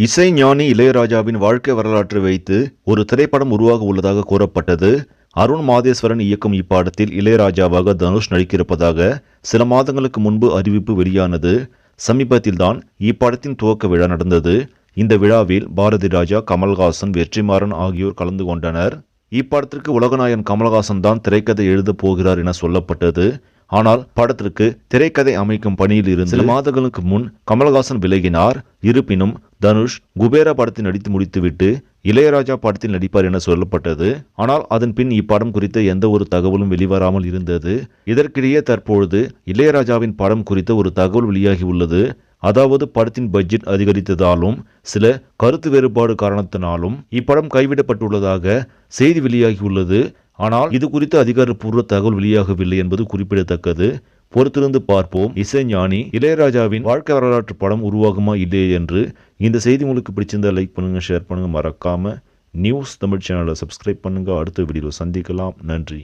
இசைஞானி இளையராஜாவின் வாழ்க்கை வரலாற்றை வைத்து ஒரு திரைப்படம் உருவாக உள்ளதாக கூறப்பட்டது. அருண் மாதேஸ்வரன் இயக்கும் இப்படத்தில் இளையராஜாவாக தனுஷ் நடிக்கிறப்பதாக சில மாதங்களுக்கு முன்பு அறிவிப்பு வெளியானது. சமீபத்தில்தான் இப்படத்தின் துவக்க விழா நடந்தது. இந்த விழாவில் பாரதி ராஜா, கமல்ஹாசன், வெற்றிமாறன் ஆகியோர் கலந்து கொண்டனர். இப்படத்திற்கு உலகநாயகன் கமல்ஹாசன் தான் திரைக்கதை எழுதப் போகிறார் என சொல்லப்பட்டது. ஆனால் படத்திற்கு திரைக்கதை அமைக்கும் பணியில் இருந்து சில மாதங்களுக்கு முன் கமல்ஹாசன் விலகினார். இருப்பினும் தனுஷ் குபேரா படத்தில் நடித்து முடித்துவிட்டு இளையராஜா படத்தில் நடிப்பார் என சொல்லப்பட்டது. ஆனால் அதன் பின் இப்படம் குறித்த எந்த ஒரு தகவலும் வெளிவராமல் இருந்தது. இதற்கிடையே தற்பொழுது இளையராஜாவின் படம் குறித்த ஒரு தகவல் வெளியாகி உள்ளது. அதாவது படத்தின் பட்ஜெட் அதிகரித்ததாலும் சில கருத்து வேறுபாடு காரணத்தினாலும் இப்படம் கைவிடப்பட்டுள்ளதாக செய்தி வெளியாகியுள்ளது. ஆனால் இது குறித்து அதிகாரப்பூர்வ தகவல் வெளியாகவில்லை என்பது குறிப்பிடத்தக்கது. பொறுத்திருந்து பார்ப்போம். இசைஞானி இளையராஜாவின் வாழ்க்கை வரலாற்று படம் உருவாகுமா இல்லையே என்று. இந்த செய்தி உங்களுக்கு பிடிச்சிருந்தா லைக் பண்ணுங்க, ஷேர் பண்ணுங்க. மறக்காம நியூஸ் தமிழ் சேனலை சப்ஸ்கிரைப் பண்ணுங்க. அடுத்த வீடியோவில் சந்திக்கலாம். நன்றி.